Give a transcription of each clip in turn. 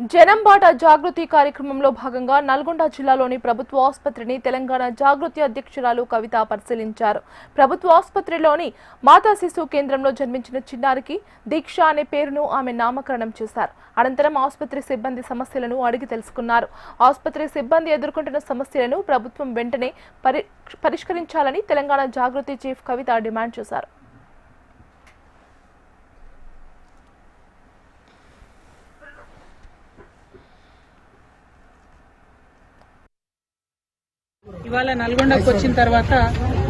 జనంబాట జాగృతి కార్యక్రమంలో భాగంగా నల్గొండ జిల్లాలోని ప్రభుత్వ ఆసుపత్రిని తెలంగాణ జాగృతి అధ్యక్షురాలు కవిత పరిశీలించారు. ప్రభుత్వ ఆసుపత్రిలోని మాతా శిశు కేంద్రంలో జన్మించిన చిన్నారికి దీక్ష అనే పేరును ఆమె నామకరణం చేశారు. అనంతరం ఆసుపత్రి సిబ్బంది సమస్యలను అడిగి తెలుసుకున్నారు. ఆసుపత్రి సిబ్బంది ఎదుర్కొంటున్న సమస్యలను ప్రభుత్వం వెంటనే పరిష్కరించాలని తెలంగాణ జాగృతి చీఫ్ కవిత డిమాండ్ చేశారు. ఇవాళ నల్గొండకు వచ్చిన తర్వాత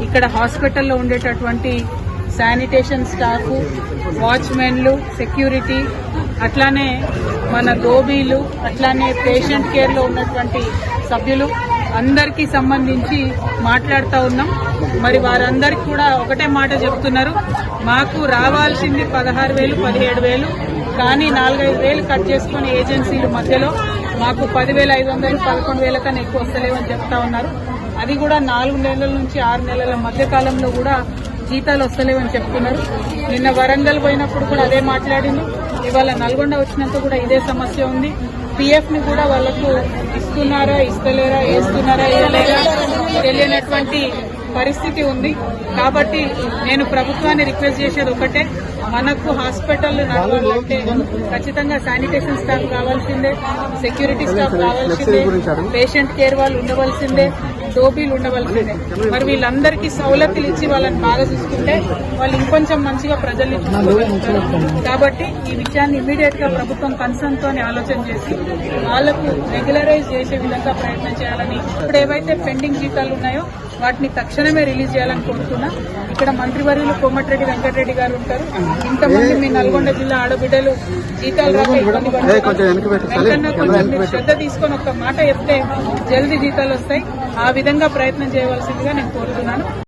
ఇక్కడ హాస్పిటల్లో ఉండేటటువంటి శానిటేషన్ స్టాఫ్, వాచ్మెన్లు, సెక్యూరిటీ, అట్లానే మన దోబీలు, అట్లానే పేషెంట్ కేర్లో ఉన్నటువంటి సభ్యులు అందరికీ సంబంధించి మాట్లాడుతూ ఉన్నాం. మరి వారందరికీ కూడా ఒకటే మాట చెప్తున్నారు, మాకు రావాల్సింది 16,000, 17,000, కానీ 4-5,000 కట్ చేసుకుని ఏజెన్సీల మధ్యలో మాకు 10,500, 11,000 కన్నా ఎక్కువ వస్తలేవని చెప్తా ఉన్నారు. అది కూడా 4 నెలల నుంచి 6 నెలల మధ్య కాలంలో కూడా జీతాలు వస్తలేవని చెప్తున్నారు. నిన్న వరంగల్ పోయినప్పుడు కూడా అదే మాట్లాడింది. ఇవాళ నల్గొండ వచ్చినంత కూడా ఇదే సమస్య ఉంది. PF ని కూడా వాళ్లకు ఇస్తున్నారా, ఇస్తలేరా, వేస్తున్నారా, వేయలేరా తెలియనటువంటి పరిస్థితి ఉంది. కాబట్టి నేను ప్రభుత్వాన్ని రిక్వెస్ట్ చేసేది ఒకటే, మనకు హాస్పిటల్ నడవాలంటే ఖచ్చితంగా శానిటేషన్ స్టాఫ్ కావాల్సిందే, సెక్యూరిటీ స్టాఫ్ కావాల్సిందే, పేషెంట్ కేర్ వాళ్ళు ఉండవలసిందే, డోబీలు ఉండవలసిందే. మరి వీళ్ళందరికీ సౌలతులు ఇచ్చి వాళ్ళని బాగా చూసుకుంటే వాళ్ళు ఇంకొంచెం మంచిగా ప్రజల్ని చూసుకోగలుగుతారు. కాబట్టి ఈ విషయాన్ని ఇమీడియట్ గా ప్రభుత్వం కన్సర్న్ తోనే ఆలోచన చేసి వాళ్లకు రెగ్యులరైజ్ చేసే విధంగా ప్రయత్నం చేయాలని, ఇప్పుడు ఏవైతే పెండింగ్ జీతాలు ఉన్నాయో వాటిని తక్షణమే రిలీజ్ చేయాలని కోరుతున్నా. ఇక్కడ మంత్రివర్యులు కోమటిరెడ్డి వెంకటరెడ్డి గారు ఉంటారు. ఇంతమంది మీ నల్గొండ జిల్లా ఆడబిడ్డలు జీతాలు రాక ఇబ్బంది వెంకన్న కొంచెం మీరు శ్రద్ధ తీసుకొని ఒక మాట చెప్తే జల్దీ జీతాలు వస్తాయి. ఆ విధంగా ప్రయత్నం చేయవలసిందిగా నేను కోరుతున్నాను.